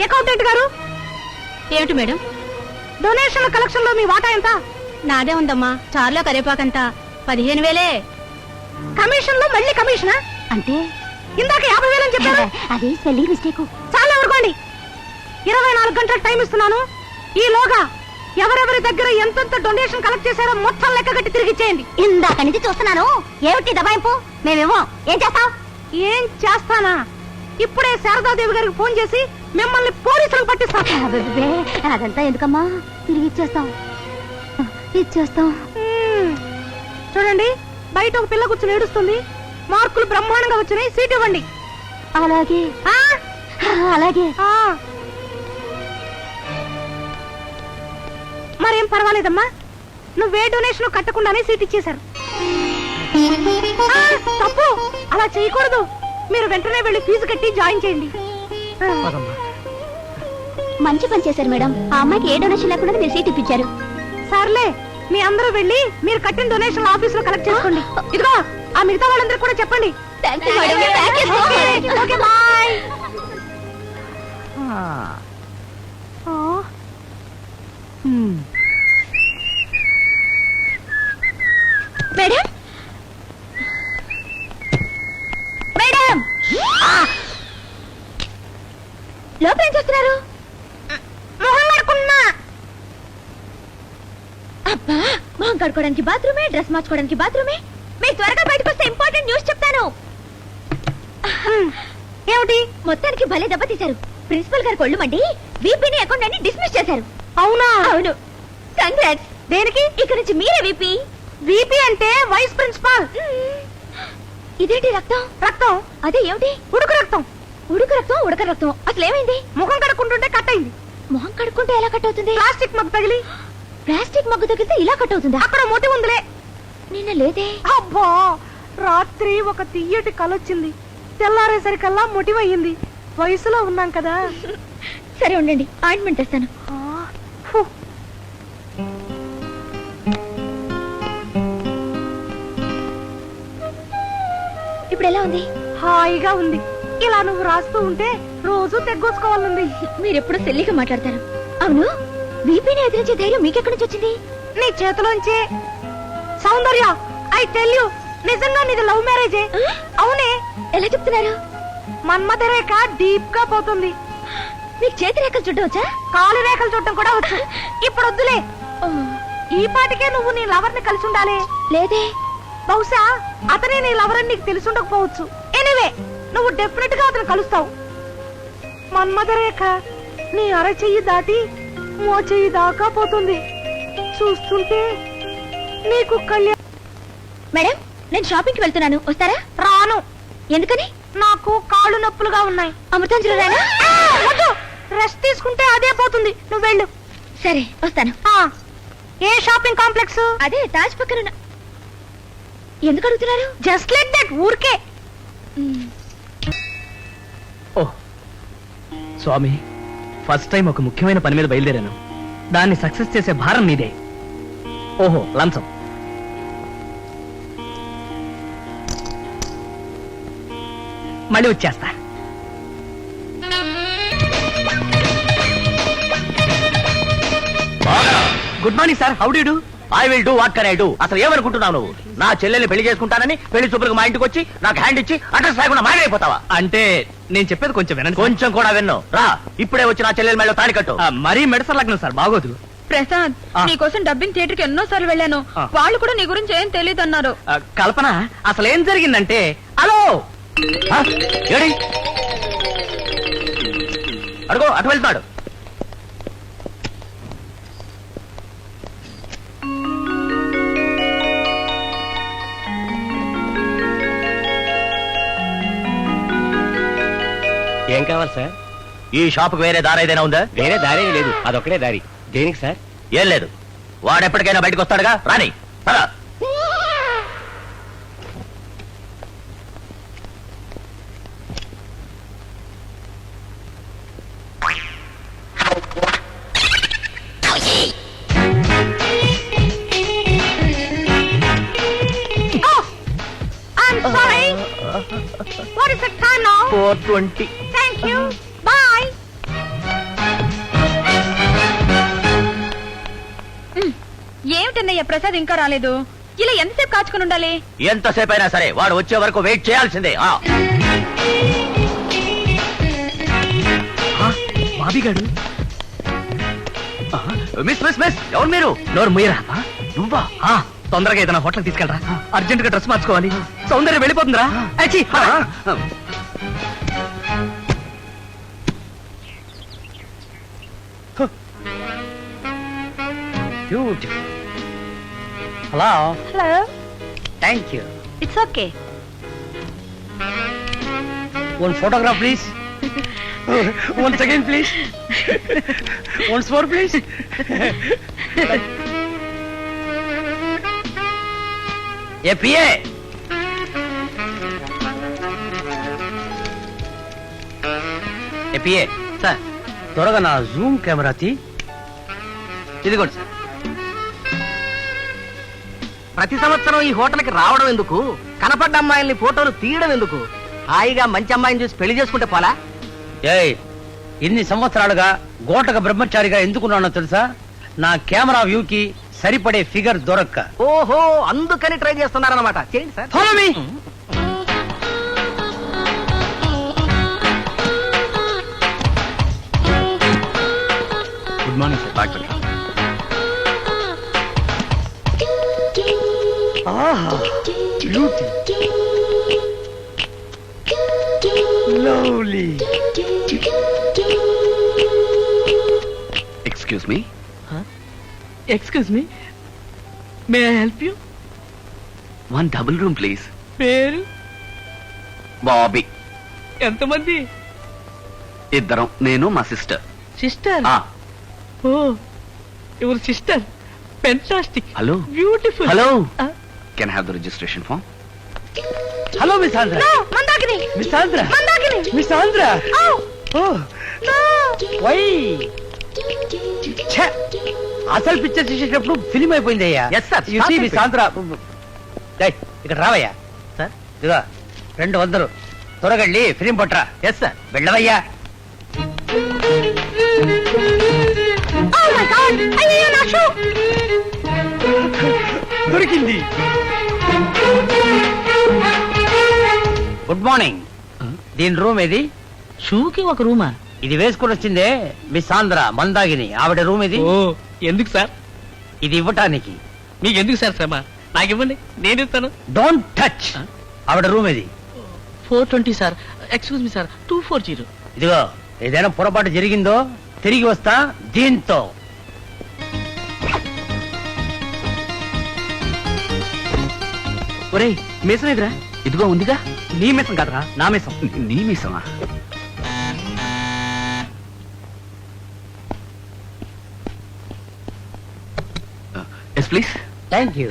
Accountant గారు. ఏమిటి madam? డొనేషన్ల collection లో మీ వాటా ఎంత? నాదే ఉందమ్మా. చార్లో కరేపాకంతా 15,000. కమిషన్ లో మళ్ళీ కమిషనా? అంటే ఇందాక 50,000 అని చెప్పారు. అది స్పెల్లింగ్ మిస్టేక్. చాలా ఊరుకోండి. 24 గంటల టైం ఇస్తున్నాను. ఈలోగా ఎవరెవరి దగ్గర ఎంతెంత డొనేషన్ కలెక్ట్ చేశారో మొత్తం లెక్క కట్టి తిరిగి ఇచ్చేయండి. ఇందాక నుంచి చూస్తున్నాను. ఏమిటి దబాయింపు? మేమేమో ఏం చేస్తాం? ఏం చేస్తానా? ఇప్పుడే శారదాదేవి గారికి ఫోన్ చేసి మిమ్మల్ని పోలీసులకు పట్టిస్తాను. అదంతా ఎందుకమ్మా? తిరిగి ఇచ్చేస్తాం. చూడండి, బయట ఒక పిల్ల కూర్చుని ఏడుస్తుంది. మార్కులు బ్రహ్మాండంగా వచ్చినాయి. సీట్ ఇవ్వండి. అలాగే అలాగే. మరేం పర్వాలేదమ్మా, నువ్వే డొనేషన్ కట్టకుండానే సీట్ ఇచ్చేశారు. తప్పు, అలా చేయకూడదు. మీరు వెంటనే వెళ్ళి ఫీజు కట్టి జాయిన్ చేయండి. మంచి పని చేశారు మేడం. ఆ అమ్మాయికి ఏ డొనేషన్ లేకుండా మీరు సీట్ ఇప్పించారు. సర్లే, మీ అందరూ వెళ్ళి మీరు కట్టిన డొనేషన్ ఆఫీస్ లో కలెక్ట్ చేసుకోండి. ఇదిగో ఆ మిగతా వాళ్ళందరూ కూడా చెప్పండి. Okay, bye. మేడం, మేడం, లోపల ఏం చేస్తున్నారు? మొహం కడుక్కున్నా. అబ్బా, మొహం కడుకోవడానికి బాత్రూమే, డ్రెస్ మార్చుకోవడానికి బాత్రూమే. మీరు త్వరగా బయటకు వస్తే ఇంపార్టెంట్ న్యూస్ చెప్తాను. ఏమిటి? మొత్తానికి భలే దెబ్బతీశారు. ప్రిన్సిపల్ గారు కొళ్ళు మండి వీపీని అకౌంట్ డిస్మిస్ చేశారు. అవునా? అవును. కంగ్రాట్స్. దేనికి? ఇక నుంచి మీరే వీపీ. వీపీ అంటే వైస్ ప్రిన్సిపాల్. ఇదేంటి రక్తం? రక్తం? అదే ఏమిటి? ఉడుకు రక్తం. ఉడుకు రక్తం? ఉడక రక్తం అసలు ఏమైంది? ముఖం కడుక్కుంటుంటే కట్ అయింది. మొహం కడుక్కుంటే ఎలా కట్ అవుతుంది? ప్లాస్టిక్ మగ్గు తగిలి. ప్లాస్టిక్ మగ్గు తగిలితే ఇలా కట్ అవుతుందా? అక్కడ మోటి ఉందిలే. నిన్న లేదే. అబ్బా, రాత్రి ఒక తియ్యటి కలొచ్చింది. తెల్లారేసరికల్లా మొటివయ్యింది. వయసులో ఉన్నాం కదా. సరే ఉండండి, ఆయింట్మెంట్ తెస్తాను. ఇప్పుడు ఎలా ఉంది? హాయిగా ఉంది. ఇలా నువ్వు రాస్తూ ఉంటే రోజు తెగ్గోసుకోవాలంది. మీరెప్పుడు సెల్లిగా మాట్లాడతారు. అవును, వీపీని ఎదిరించే ధైర్యం మీకెక్కడి నుంచి వచ్చింది? నీ చేతిలోంచే. సౌందర్య, ఐ టెల్ యూ, నిజంగా నీది లవ్ మ్యారేజే. అవునే. ఎలా చెప్తున్నారు? మన్మథ రేఖ డీప్ గా పోతుంది. మీకు చేతి రేఖలు చుట్టవచ్చా? కాలు రేఖలు చూడటం కూడా వచ్చు. ఇప్పుడు వద్దులే. ఈ పాటికే నువ్వు నీ లవర్ ని కలిసి ఉండాలి. లేదే. బహుశా అతనే నీ లవర్ అని నీకు తెలిసి ఉండకపోవచ్చు. ఎనీవే, నువ్వు డెఫినెట్ గా అతను కలుస్తావు. మన్మథ రేఖ నీ అరచెయ్యి దాటి మోచెయ్యి దాకా పోతుంది. చూస్తుంటే నీకు కళ్యాణం. మేడం, నేను షాపింగ్ కి వెళ్తున్నాను, వస్తారా? రాను. ఎందుకని? నాకు కాళ్ళు నొప్పులుగా ఉన్నాయి. అమృతాంజలి రానా? రెస్ట్ తీసుకుంటే అదే పోతుంది. నువ్వు వెళ్ళు. సరే, వస్తాను. ఏ షాపింగ్ కాంప్లెక్స్? అదే తాజ్ పక్కన. ఎందుకు అడుగుతున్నారు? జస్ట్ లైక్ దట్, ఊరికే. స్వామి, ఫస్ట్ టైం ఒక ముఖ్యమైన పని మీద బయలుదేరాను. దాన్ని సక్సెస్ చేసే భారం మీదే. ఓహో, లంచం. మళ్ళీ వచ్చేస్తా. Good morning sir. How do you do? I will do what can I do. అసలు ఏమనుకుంటున్నావు నువ్వు? నా చెల్లెల్ని పెళ్లి చేసుకుంటానని పెళ్లి చూపులకు మా ఇంటికి వచ్చి నాకు హ్యాండ్ ఇచ్చి అడ్రస్ లేకుండా మాయమైపోతావా? అంటే నేను చెప్పేది కొంచెం వినండి. కొంచెం కూడా విన్ను. రా, ఇప్పుడే వచ్చి నా చెల్లెల మేళ తాళి కట్టు. మరీ మెడస లగ్నం సార్, బాగోదు. ప్రసాద్, నీకోసం డబ్బింగ్ థియేటర్ కి ఎన్నో సార్లు వెళ్ళాను. వాళ్ళు కూడా నీ గురించి ఏం తెలియదు అన్నారు. కల్పన, అసలు ఏం జరిగిందంటే, హలో ఏడి అడుగు, అటు వెళ్తున్నాడు. ఏం కావాలి సార్? ఈ షాప్ కు వేరే దారి ఏదైనా ఉందా? వేరే దారి లేదు, అదొక్కడే దారి. దేనికి సార్? ఏం లేదు, వాడెప్పటికైనా బయటకు వస్తాడుగా. రాని పద. What is the time now? 4:20. Thank you. Bye. ఏంటన్నయ్య ప్రసాద్ ఇంకా రాలేదు? ఇలా ఎంతసేపు కాచుకుని ఉండాలి? ఎంతసేపు అయినా సరే వాడు వచ్చే వరకు వెయిట్ చేయాల్సిందే. బాబీగాడు. మిస్ మిస్ మిస్, ఎవరు మీరు? నోరు ముయ్యరా. నువ్వా? తొందరగా ఏదైనా హోటల్ తీసుకెళ్ళరా, అర్జెంట్ గా డ్రెస్ మార్చుకోవాలి. సౌందర్యం వెళ్ళిపోతుందిరా. అచ్చి, hello, hello, thank you. It's okay. One photograph please. One second please. Once more please. A PA, PA sir త్వరగా నా జూమ్ కెమెరా తీ. ఇదిగోండి సార్. ప్రతి సంవత్సరం ఈ హోటల్కి రావడం ఎందుకు, కనపడ్డ అమ్మాయిల్ని ఫోటోలు తీయడం ఎందుకు? హాయిగా మంచి అమ్మాయిని చూసి పెళ్లి చేసుకుంటే పోలా? ఏయ్, ఇన్ని సంవత్సరాలుగా గోటక బ్రహ్మచారిగా ఎందుకున్నానో తెలుసా? నా కెమెరా వ్యూకి సరిపడే ఫిగర్ దొరక్క. ఓహో, అందుకని ట్రై చేస్తున్నారన్నమాట. చేయండి sir. Follow me. Good morning sir. బాగా Beauty. Lovely. Excuse me. Excuse me, may I help you? One double room please. పేరు? బాబీ. ఎంతమంది? ఇద్దరం, నేను మా sister. Sister? Oh, your sister. Fantastic. Hello. Beautiful. Hello. Can have the registration form? Hello miss Andhra. Mandakini, miss Andhra. Mandakini. Miss Andhra. Why అసలు picture చూసేటప్పుడు film అయిపోయింది అయ్యా. Yes, sir. You see, miss Andhra. డేయ్, ఇక్కడ రావయ్యా. సార్? ఇదిగో 200 త్వరగా వెళ్ళి ఫిలిం పట్టరా. Yes sir. వెళ్ళవయ్యా. Oh my God! అయ్యో, నా షూ. దొరికింది. Good morning. దీని రూమ్ ఏది? షూకి ఒక రూమా? ఇది వేసుకుని వచ్చిందే మిస్ ఆంధ్ర మందాగిని, ఆవిడ రూమ్ ఇది. ఓ, ఎందుకు సార్? ఇది ఇవ్వటానికి. మీకు ఎందుకు సార్ శ్రమ? నాకు ఇవ్వండి, నేను ఇస్తాను. Don't touch. ఆవిడ రూమ్ ఇది. 420 సార్. Excuse me sir, 240. ఇదిగో, ఏదైనా పొరపాటు జరిగిందో తిరిగి వస్తా దీంతో. ఒరేయ్, మీసం ఎదురా? ఇదిగో ఉందిగా. నీ మీసం కదరా, నా మీసం. నీ మీసమా? Yes please. Thank you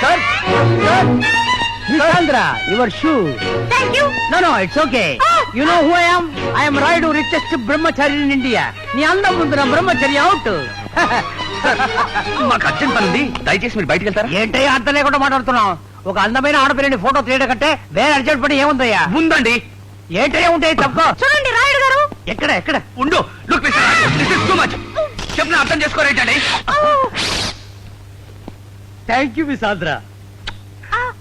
sir. Miss Andhra, your shoe. Thank you. No no, it's okay. You know who I am? I am Rayudu, richest brahmachari in India. నీ అందం ముందు నా బ్రహ్మచర్య అవుట్. మాకు అర్జెంట్ పని ఉంది, దయచేసి మీరు బయటికి వెళ్తారా? ఏంటయ్యా అర్థం లేకుండా మాట్లాడుతున్నావు? ఒక అందమైన ఆడపిల్లని ఫోటో తీయడం కంటే వేరే అర్జెంట్ పని ఏముందయ్యా? ఉందండి. ఏంటయ్యా ఉంటాయి తప్ప. చూడండి రాయుడు గారు. ఎక్కడ ఎక్కడ? ఉండు. Look this is too much. చెప్పిన అర్థం చేసుకోరేంటండి? Thank you miss Andhra.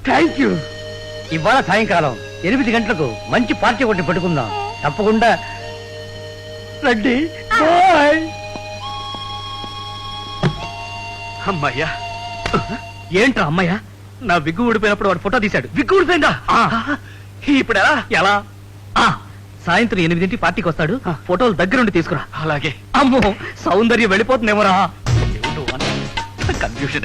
Thank you. ఇవాళ సాయంకాలం 8 గంటలకు మంచి పార్టీ ఒకటి పెట్టుకుందాం. తప్పకుండా రండి. బాయ్. అమ్మాయ్యా. ఏంట్రా అమ్మాయ్యా? నా విగ్గు ఊడిపోయినప్పుడు వాడు ఫోటో తీశాడు. విగ్గు ఊడిపోయిందా? ఇప్పుడు ఎలా? ఎలా? సాయంత్రం 8 పార్టీకి వస్తాడు. ఫోటోలు దగ్గరుండి తీసుకురా. అలాగే. అమ్మో, సౌందర్యం వెళ్ళిపోతుందేమోరా. కన్ఫ్యూషన్.